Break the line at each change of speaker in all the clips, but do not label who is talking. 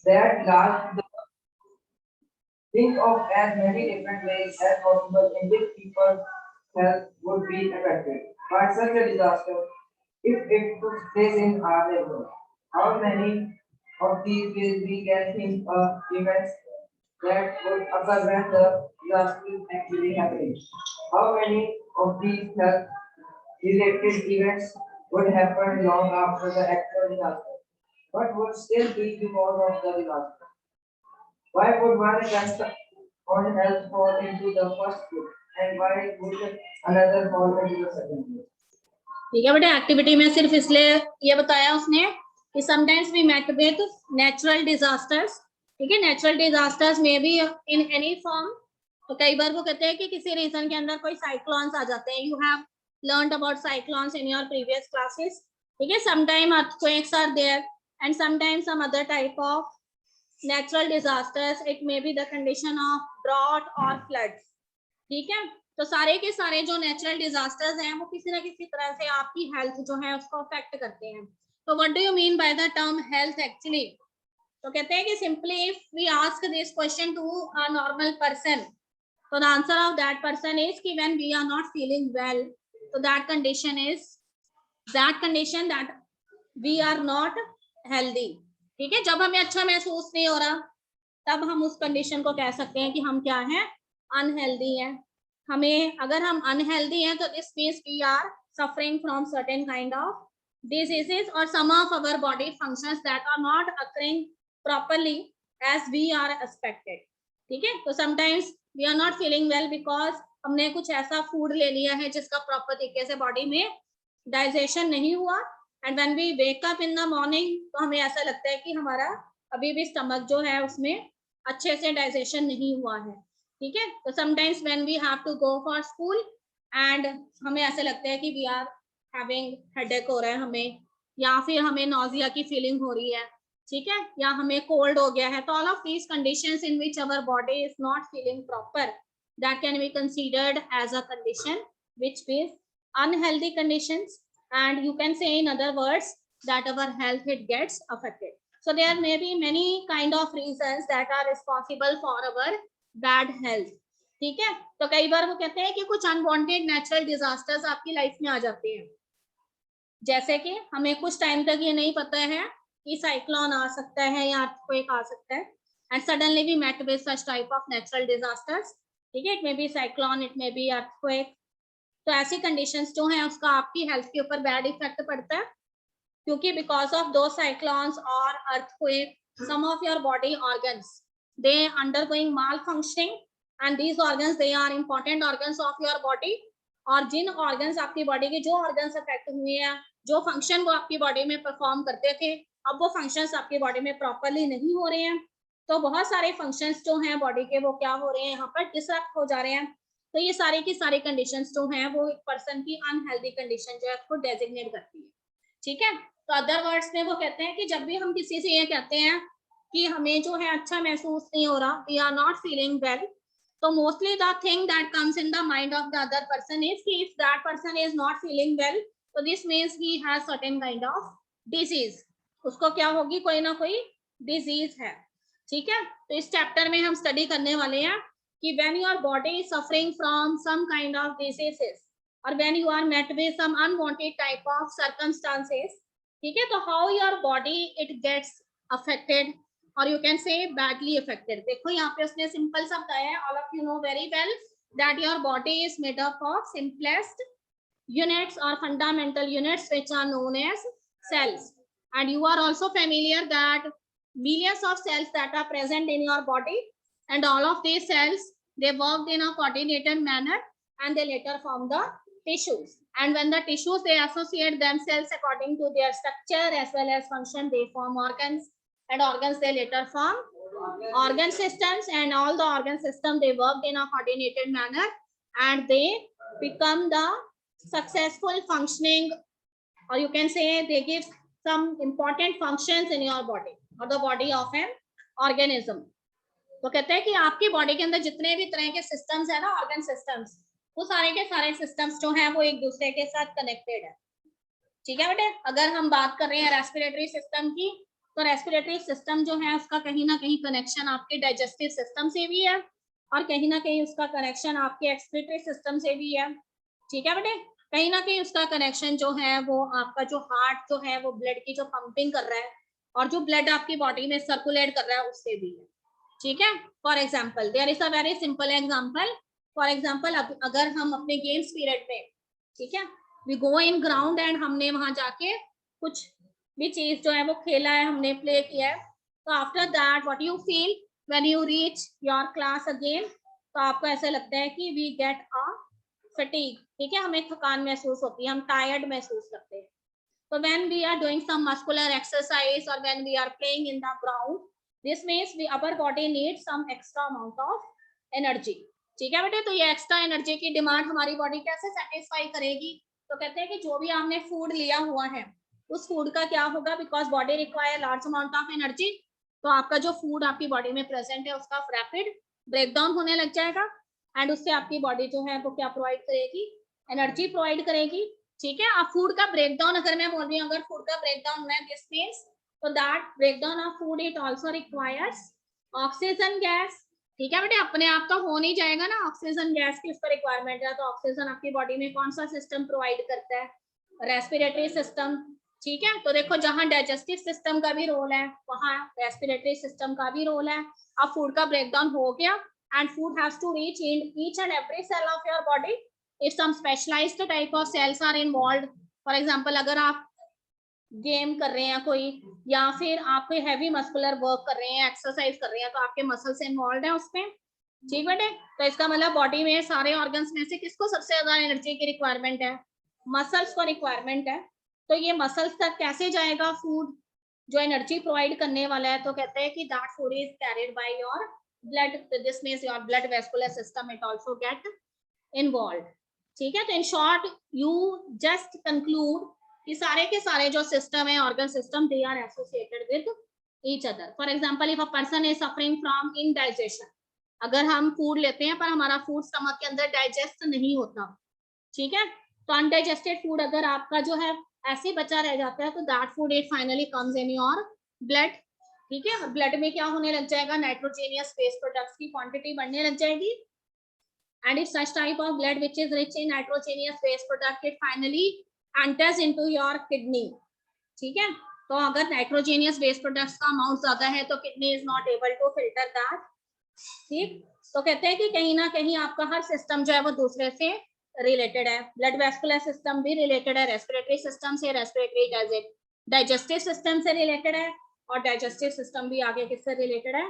that large think of as many different ways as possible in which people's health would be affected by such a disaster if it took place in our neighborhood. How many of these ways we can think of events that would occur when the disaster is actually happening? How many of these health related events would happen long after the actual disaster, but would still be because of the disaster? Why would one attempt on health fall into the first group and why would another fall into the second group?
ठीक है बेटा, activity में सिर्फ इसलिए ये बताया उसने कि sometimes we met with natural disasters. ठीक है, नेचुरल डिजास्टर्स में भी इन एनी फॉर्म. तो कई बार वो कहते हैं कि किसी रीजन के अंदर कोई साइक्लोन्स आ जाते हैं. You have learned about cyclones in your previous classes. ठीक है, sometime earthquakes are there and sometime some other type of natural disasters. It may be the condition of drought or floods. ठीक है, तो सारे के सारे जो नेचुरल डिजास्टर्स हैं वो किसी ना किसी तरह से आपकी हेल्थ जो है उसको अफेक्ट करते हैं. तो what do you mean by the term health actually? तो कहते हैं कि simply if we ask this question to a normal person, तो the answer of that person is कि when we are not feeling well, तो that condition is that we are not healthy. ठीक है, जब हमें अच्छा महसूस नहीं हो रहा तब हम उस कंडीशन को कह सकते हैं कि हम क्या हैं, अनहेल्दी हैं. हमें अगर हम अनहेल्दी हैं तो this means we are suffering from certain kind of diseases और some of our body functions that are not occurring properly as we are expected. ठीक है, तो sometimes we are not feeling well because हमने कुछ ऐसा food ले लिया है जिसका प्रॉपर तरीके से बॉडी में डाइजेशन नहीं हुआ. And when we wake up in the morning तो हमें ऐसा लगता है कि हमारा अभी भी स्टमक जो है उसमें अच्छे से डाइजेशन नहीं हुआ है. ठीक है, तो sometimes when we have to go for school and हमें ऐसा लगता है कि वी आर हैविंग हेडेक हो रहा है हमें, या फिर हमें नॉजिया की फीलिंग हो रही है. ठीक है, या हमें कोल्ड हो गया है. तो all of these conditions in which our body is not feeling proper, that can be considered as a condition which is unhealthy conditions, and you can say in other words that our health it gets affected. So there may be many kind of reasons that are responsible for our bad health. ठीक है, तो कई बार वो कहते हैं कि कुछ unwanted natural disasters आपकी लाइफ में आ जाते हैं. जैसे कि हमें कुछ टाइम तक ये नहीं पता है कि साइक्लोन आ सकता है या अर्थक्वेक आ सकता है, and suddenly we met with such type of natural disasters. ठीक है, it may be cyclone, it may be earthquake. तो ऐसी कंडीशंस जो हैं उसका आपकी हेल्थ के ऊपर बैड इफेक्ट पड़ता है, क्योंकि बिकॉज ऑफ दो साइक्लोन्स और earthquake some of your body organs they undergoing malfunctioning, and these organs they are important organs of your body. और जिन ऑर्गन्स आपकी बॉडी के जो ऑर्गन्स अफेक्ट हुए हैं, जो फंक्शन वो आपकी बॉडी में परफॉर्म करते थे, अब वो फंक्शंस आपकी बॉडी में प्रॉपरली नहीं हो रहे हैं. तो बहुत सारे फंक्शंस जो हैं बॉडी के वो क्या हो रहे हैं, यहाँ पर डिसरप्ट हो जा रहे हैं. तो ये सारे की सारी कंडीशंस जो हैं वो एक पर्सन की अनहेल्दी कंडीशन जो है उसको डेजिग्नेट करती है. ठीक है, तो अदर वर्ड्स में वो कहते हैं कि जब भी हम किसी से ये कहते हैं कि हमें जो है अच्छा महसूस नहीं हो रहा, we are not feeling well, तो mostly the thing that comes in the mind of the other person is कि if that person is not feeling well, तो this means he has certain kind of disease. उसको क्या होगी, कोई ना कोई disease है. ठीक है, तो इस चैप्टर में हम स्टडी करने वाले हैं कि when your body is suffering from some kind of diseases or when you are met with some unwanted type of circumstances, ठीक है, तो how your body it gets affected or you can say badly affected. देखो यहाँ पे उसने simple सा बताया है. all of you know very well that your body is made up of simplest units or fundamental units which are known as cells, and you are also familiar that millions of cells that are present in your body, and all of these cells they worked in a coordinated manner and they later form the tissues, and when the tissues they associate themselves according to their structure as well as function, they form organs, and organs they later form organ systems, and all the organ system they worked in a coordinated manner and they become the successful functioning, or you can say they give some important functions in your body or the body of an organism. तो कहते हैं कि आपकी body के अंदर जितने भी तरह के सिस्टम्स है ना, ऑर्गन सिस्टम्स, वो सारे के सारे सिस्टम्स जो हैं वो एक दूसरे के साथ कनेक्टेड है. ठीक है बेटे, अगर हम बात कर रहे हैं रेस्पिरेटरी सिस्टम की, तो रेस्पिरेटरी सिस्टम जो है उसका कहीं ना कहीं कनेक्शन आपके डाइजेस्टिव सिस्टम से भी है और कहीं ना कहीं उसका कनेक्शन आपके एक्सक्रीटरी सिस्टम से भी है, ठीक है बेटे। कहीं ना कहीं उसका कनेक्शन जो है वो आपका जो हार्ट जो है वो ब्लड की जो पंपिंग कर रहा है और जो ब्लड आपकी बॉडी में सर्कुलेट कर रहा है उससे भी है, ठीक है। For example there is a very simple example, for example अगर हम अपने गेम्स पीरियड में, ठीक है, we go in ground and हमने वहां जाके कुछ भी चीज जो है वो खेला है, हमने प्ले किया है, तो after that what you feel when you reach your class again, तो आपको ऐसा लगता है कि वी गेट अ फटीग, ठीक है, हमें थकान महसूस होती है, हम टायर्ड महसूस करते हैं। So when we are doing some muscular exercise or when we are playing in the ground, this means our body needs some extra amount of energy, ठीक है बेटे। तो ये एक्स्ट्रा एनर्जी की डिमांड हमारी बॉडी कैसे सेटिस्फाई करेगी, तो कहते हैं कि जो भी आपने फूड लिया हुआ है उस फूड का क्या होगा, because body require large amount of energy, तो आपका जो फूड आपकी बॉडी में प्रेजेंट है उसका रैपिड ब्रेकडाउन होने लग जाएगा एंड उससे आपकी बॉडी जो है वो क्या प्रोवाइड करेगी, एनर्जी प्रोवाइड करेगी, ठीक है। अब फूड का ब्रेकडाउन अगर मैं बोल रही हूँ, अगर फूड का ब्रेकडाउन होना है, दिस मींस तो that breakdown of food it also requires oxygen gas, ठीक है बेटे। अपने आप तो हो नहीं जाएगा ना, ऑक्सीजन गैस की उसका रिक्वायरमेंट है, तो ऑक्सीजन आपकी बॉडी में कौन सा सिस्टम प्रोवाइड करता है, रेस्पिरेटरी सिस्टम, ठीक है। तो देखो जहां डाइजेस्टिव सिस्टम का भी रोल है वहां रेस्पिरेटरी सिस्टम का भी रोल है। अब फूड का ब्रेकडाउन हो गया and food has to reach in each and every cell of your body, if some specialized type of cells are involved, for example अगर आप गेम कर रहे हैं कोई या फिर आप कोई हैवी मस्कुलर वर्क कर रहे हैं, एक्सरसाइज कर रहे हैं, तो आपके मसल्स इन्वॉल्व है उसमें, ठीक बेटे। तो इसका मतलब बॉडी में सारे ऑर्गन्स में से किसको सबसे ज्यादा एनर्जी की रिक्वायरमेंट है, मसल्स को रिक्वायरमेंट है। तो ये मसल्स तक कैसे जाएगा फूड जो एनर्जी प्रोवाइड करने वाला है, तो कहते हैं कि that food is carried by your blood, this means your blood vascular system it also get involve, ठीक है। तो in short you just conclude कि सारे के सारे जो सिस्टम है organ system they are associated with each other. For example if a person is suffering from indigestion, अगर हम फूड लेते हैं पर हमारा फूड स्टमक के अंदर डाइजेस्ट नहीं होता, ठीक है, तो अनडाइजेस्टेड फूड अगर आपका जो है ऐसे बचा रह जाता है तो that food it finally comes in your blood, ठीक है। ब्लड में क्या होने लग जाएगा, नाइट्रोजेनियस वेस्ट प्रोडक्ट्स की क्वांटिटी बढ़ने लग जाएगी and if such type of blood which is rich in nitrogenous waste product it finally enters into your kidney, ठीक है। तो अगर नाइट्रोजेनियस वेस्ट प्रोडक्ट्स का अमाउंट ज्यादा है तो kidney is not able to filter that, ठीक। तो कहते हैं कि कहीं ना कहीं आपका हर सिस्टम जो है वो दूसरे से रिलेटेड है, ब्लड वेस्कुलर सिस्टम भी रिलेटेड है रेस्पिरेटरी सिस्टम से, रेस्पिरेटरी डाइजेस्टिव सिस्टम से रिलेटेड है और डाइजेस्टिव सिस्टम भी आगे किससे रिलेटेड है,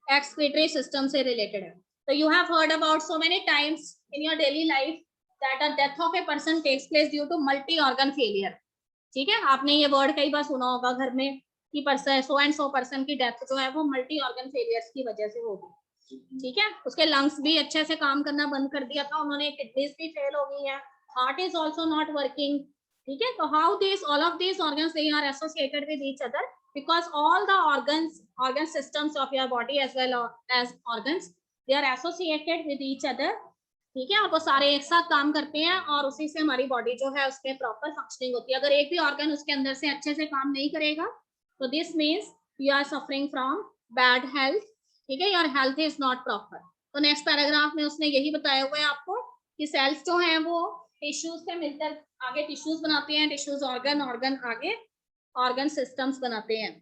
एक्सक्रीटरी सिस्टम से रिलेटेड है। So you have heard about so many times in your daily life that a death of a person takes place due to multi-organ failure, ठीक है। आपने ये वर्ड कई बार सुना होगा घर में कि person so and so person की डेथ जो है वो मल्टी ऑर्गन फेलियर्स की वजह से होगी, ठीक है। उसके लंग्स भी अच्छे से काम करना बंद कर दिया था उन्होंने, किडनीज भी फेल हो गई है, heart is also not working, ठीक है। तो how this all of this organs they are associated with each other because all the organ systems of your body as well as organs they are associated with each other, ठीक है। और वो सारे एक साथ काम करते हैं और उसी से हमारी बॉडी जो है उसमें प्रॉपर फंक्शनिंग होती है। अगर एक भी ऑर्गन उसके अंदर से अच्छे से काम नहीं करेगा तो this means you are suffering from bad health, ठीक है, your health is not proper. तो नेक्स्ट पैराग्राफ में उसने यही बताया हुआ है आपको कि सेल्स जो है वो टिश्यूज से मिलकर आगे टिश्यूज बनाते हैं, टिश्यूज ऑर्गन, ऑर्गन आगे ऑर्गन सिस्टम्स बनाते हैं,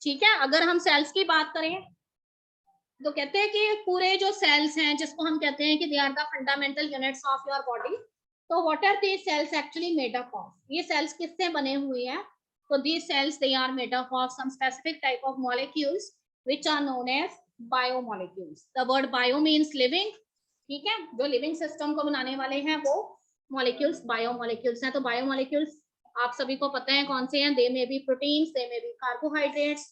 ठीक है। अगर हम सेल्स की बात करें तो कहते हैं कि पूरे जो सेल्स हैं जिसको हम कहते हैं कि they are the fundamental units of your body, तो what are these cells actually made up of, ये सेल्स किससे बने हुए हैं, तो these cells they are made up of some specific type of molecules which are known as biomolecules. The word bio means living, ठीक है, जो living system को बनाने वाले हैं वो मॉलिक्यूल्स बायोमॉलिक्यूल्स हैं। तो बायोमॉलिक्यूल्स आप सभी को पता है कौन से हैं, they may be proteins, they may be carbohydrates,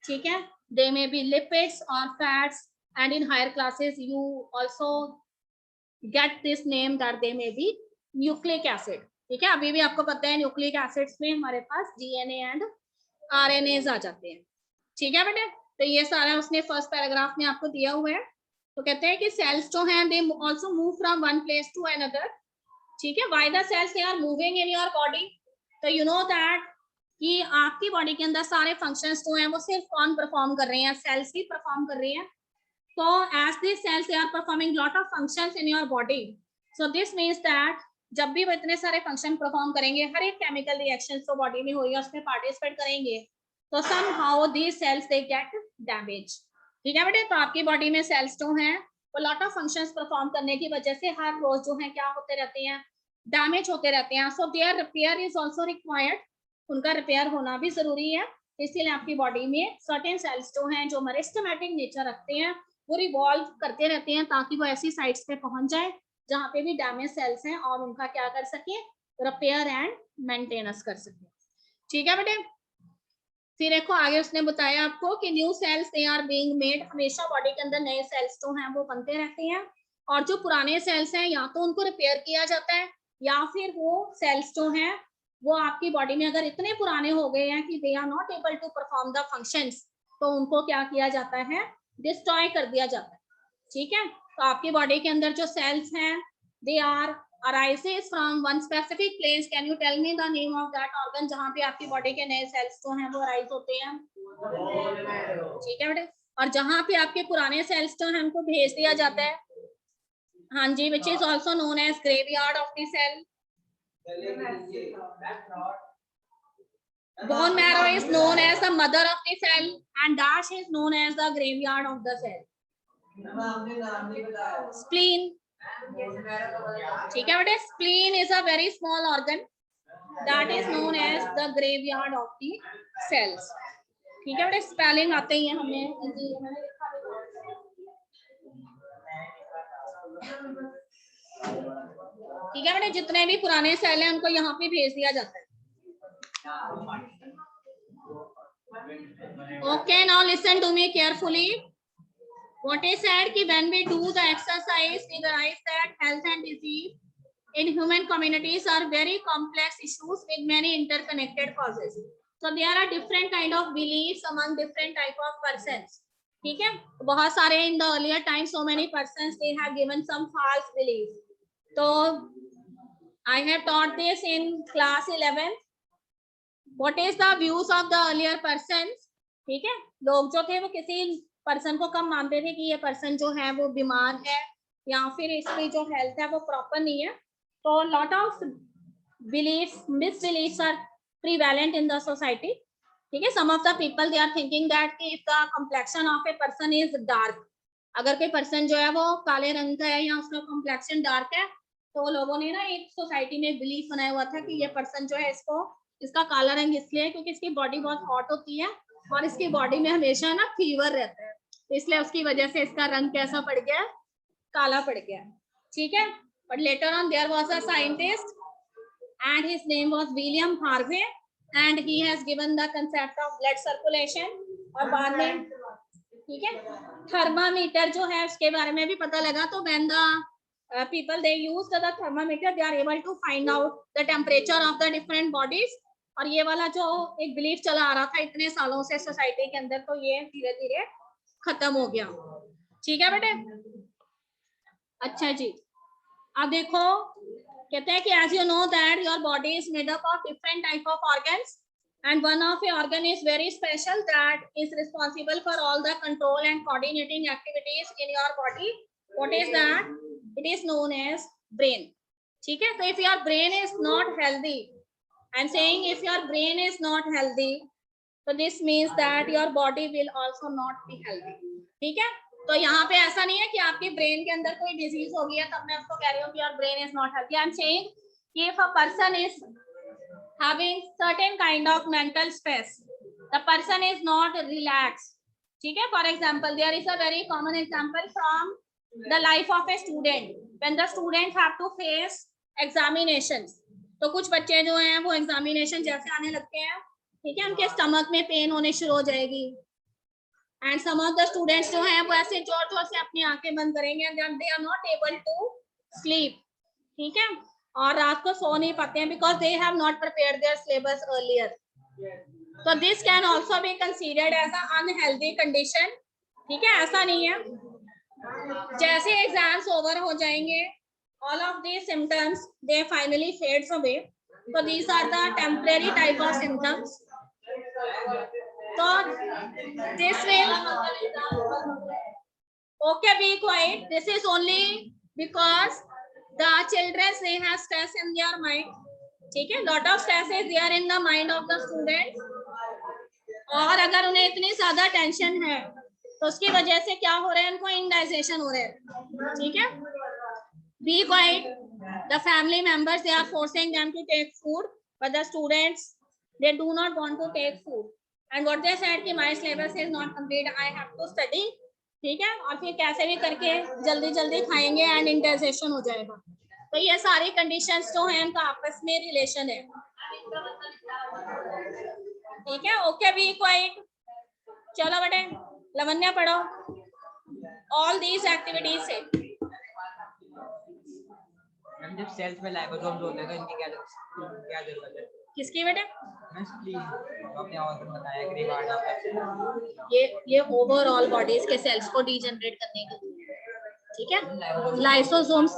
ठीक है, दे मे बी लिपिड्स और fats and in higher classes you also get this name that they may be nucleic acid, ठीक है। अभी भी आपको पता है न्यूक्लिक एसिड्स में हमारे पास डीएनए एंड आरएनएज आ जाते हैं, ठीक है बेटे। तो ये सारा उसने फर्स्ट पैराग्राफ में आपको दिया हुआ है। तो कहते हैं कि सेल्स जो हैं they also move from one place to another, ठीक है। Why the cells they are moving in your body, तो you know that कि आपकी बॉडी के अंदर सारे फंक्शंस जो हैं वो सिर्फ कौन परफॉर्म कर रहे हैं, सेल्स ही परफॉर्म कर रही हैं। तो as this cells they are performing lot of functions in your body, so this means that जब भी वो इतने सारे फंक्शन परफॉर्म करेंगे, हर एक केमिकल रिएक्शन तो बॉडी में होगी, उसमें पार्टिसिपेट करेंगे, तो somehow these cells they get damage. ठीक है बेटे, तो आपकी बॉडी में सेल्स जो हैं वो लॉट ऑफ फंक्शंस परफॉर्म करने की वजह से हर रोज जो है क्या होते रहते हैं, डैमेज होते रहते हैं। So there repair is also required, उनका रिपेयर होना भी जरूरी है। इसीलिए आपकी बॉडी में सर्टेन सेल्स जो हैं जो मेरिस्टेमेटिक नेचर रखते हैं वो रिवॉल्व करते रहते हैं ताकि वो ऐसी साइट्स पे पहुंच जाए जहां पे भी डैमेज सेल्स हैं और उनका क्या कर सके, रिपेयर एंड मेंटेनेंस कर सके। ठीक है बेटे, फिर देखो आगे उसने बताया आपको कि new cells they are being made, हमेशा बॉडी के अंदर नए सेल्स जो हैं वो बनते रहते हैं, और जो पुराने सेल्स हैं या तो उनको रिपेयर किया जाता है या फिर वो सेल्स जो हैं वो आपकी बॉडी में अगर इतने पुराने हो गए हैं कि they are not able to perform the functions, तो उनको क्या किया जाता है, डिस्ट्रॉय कर दिया जाता है। ठीक है, तो आपकी बॉडी के अंदर जो सेल्स हैं they are arises from one specific place, can you tell me the name of that organ जहाँ पे आपकी बॉडी के नए सेल्स जो हैं वो अराइज होते हैं। ठीक है बेटे, और जहाँ पे आपके पुराने सेल्स जो हैं उनको भेज दिया जाता है, हाँ जी, which is also known as graveyard of the cell. Bone marrow is known as the mother of the cell and dash is known as the graveyard of the cell. Spleen, ठीक है बेटे, spleen is a very small organ that is known as the graveyard of the cells. ठीक है बेटे, spelling आते ही है हमें, मैंने लिखा ठीक है बेटे, जितने भी पुराने सेल हैं उनको यहाँ पे भेज दिया जाता है। Okay, now listen to me carefully. What is said कि when we do the exercise, we realize that health and disease in human communities are very complex issues with many interconnected causes. So there are different kind of beliefs among different type of persons. ठीक है, बहुत सारे in the earlier times so many persons they have given some false beliefs. तो I have taught this in class 11. What is the views of the earlier persons? ठीक है, लोग जो थे वो किसी पर्सन को कम मानते थे कि ये पर्सन जो है वो बीमार है या फिर इसकी जो हेल्थ है वो प्रॉपर नहीं है। तो lot of beliefs, misbeliefs are prevalent in the society. ठीक है, some of the people they are thinking that if the complexion of a person is dark, अगर कोई पर्सन जो है वो काले रंग का है या उसका कम्प्लेक्शन डार्क है, तो लोगों ने ना एक सोसाइटी में बिलीफ बनाया हुआ था कि ये पर्सन जो है इसका काला रंग इसलिए क्योंकि इसकी बॉडी बहुत हॉट होती है और इसकी बॉडी में हमेशा ना फीवर रहता है, इसलिए उसकी वजह से इसका रंग कैसा पड़ गया, काला पड़ गया। ठीक है, but later on their was a scientist and his name was William Harvey and he has given the concept of blood circulation. और बाद में ठीक है, थर्मामीटर जो है उसके बारे में भी पता लगा। तो when the people they used the thermometer, they are able to find out the temperature of the different bodies. और ये वाला जो एक बिलीफ चला आ रहा था इतने सालों से सोसाइटी के अंदर, तो ये धीरे धीरे खत्म हो गया। ठीक है बेटे, अच्छा जी, अब देखो कहते हैं कि as you know that your body is made up of different type of organs and one of the organ is very special that is responsible for all the control and coordinating activities in your body. What is that? It is known as brain. ठीक है, so if your brain is not healthy, I'm saying if your brain is not healthy, so this means that your body will also not be healthy. ठीक है, तो यहाँ पे ऐसा नहीं है कि आपके ब्रेन के अंदर कोई डिजीज हो गई है तब मैं उसको कह रही हूँ कि your brain is not healthy. I'm saying कि if a person is having certain kind of mental stress, the person is not relaxed. ठीक है, for example, there is a very common example from the life of a student. When the students have to face examinations, तो कुछ बच्चे जो हैं वो examination जैसे आने लगते हैं, ठीक है, उनके स्टमक में पेन होने शुरू हो जाएगी and some of the students जो हैं वो ऐसे जोर जोर से अपनी आंखें बंद करेंगे, they are not able to sleep. ठीक है, और रात को सो नहीं पाते हैं because they have not prepared their syllabus earlier. तो this can also be considered as a unhealthy condition. ठीक है, ऐसा नहीं है, जैसे एग्जाम्स ओवर हो जाएंगे all of these symptoms they finally fades away. So these are the temporary type of symptoms. So this will, okay, be quiet. This is only because the children, they have stress in their mind. ठीक है, lot of stress is there in the mind of the students. और अगर उन्हें इतनी ज्यादा tension है तो उसकी वजह से क्या हो रहा है, उनको इंडाइजेशन हो रहा है. ठीक है, be quiet. The family members, they are forcing them to take food, but the students, they do not want to take food. And what they said कि my syllabus is not complete, I have to study. ठीक है, और फिर कैसे भी करके जल्दी जल्दी खाएंगे एंड इंडाइजेशन हो जाएगा. तो ये सारी कंडीशंस जो हैं उनका आपस में रिलेशन है. ठीक है, ओके, बी क्वाइट. चलो बेटे, लवन्या पढ़ो. ऑल दीज एक्टिविटीज से
जब सेल्स में लाइपोसोम्स होते हैं तो इनकी क्या जरूरत है?
किसकी बेटे?
आपने और बताया कि रिवार्ड आपका
ये ओवरऑल बॉडीज के सेल्स को डीजनरेट करने के लिए. ठीक है, लाइसोसोम्स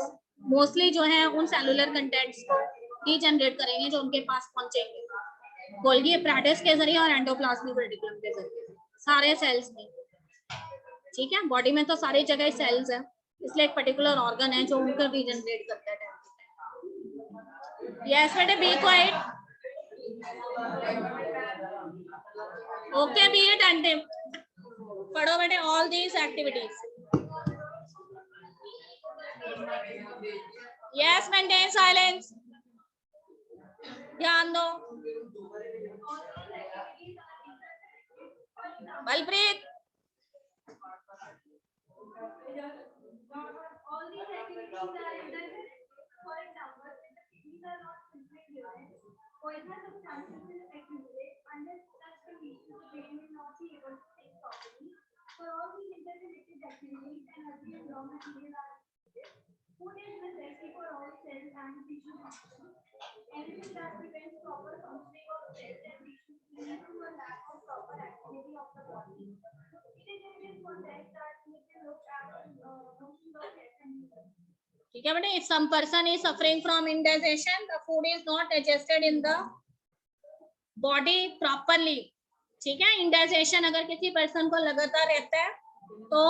मोस्टली जो है उन सेलुलर कंटेंट्स को डीजनरेट करेंगे जो उनके पास पहुंचेंगे गोल्गी एपैरेटस के जरिए और एंडोप्लाज्मिक रेटिकुलम के जरिए, सारे सेल्स में. ठीक है, बॉडी में तो सारी जगह सेल्स है, इसलिए एक पर्टिकुलर ऑर्गन है जो उनको डीजनरेट करता है. यस बेटे, be quiet. Okay, be attentive. पढ़ो बेटे all these activities. Yes, maintain silence. ध्यान दो. Balpreet.
All these activities are indulgent. For example, if the kidneys are not filtering urine, poisonous substances will accumulate. Under such conditions, the brain will not be able to think properly. For all these interrelated activities, energy and raw material are needed. Food is necessary for all cells and tissue functions. Anything that prevents proper functioning of cells and tissues leads to a lack of proper activity of the body. It is in this context that we can look at notions of health and nutrition.
ठीक है बेटे, if some person is suffering from indigestion, the food is not digested in the body properly. ठीक है, indigestion अगर किसी person को लगातार रहता है तो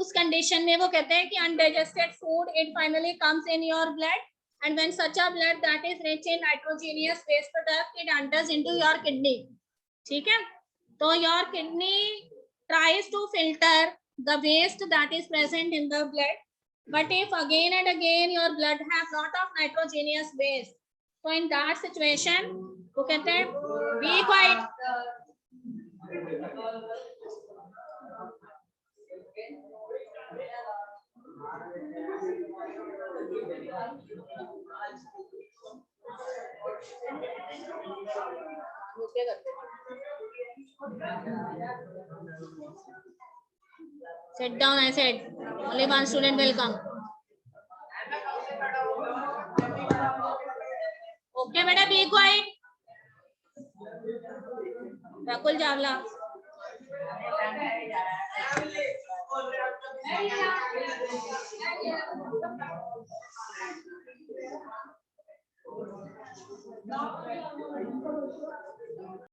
उस कंडीशन में वो कहते हैं कि undigested food, it finally comes in your blood, and when such a blood that is rich in nitrogenous waste product, it enters into your kidney. ठीक है, तो your kidney tries to filter the waste that is present in the blood. But if again and again your blood has lot of nitrogenous waste, so in that situation, वो कहते हैं be quiet. Sit down, I said. Only one student will come. Okay, beta, be quiet. Rakul Javla.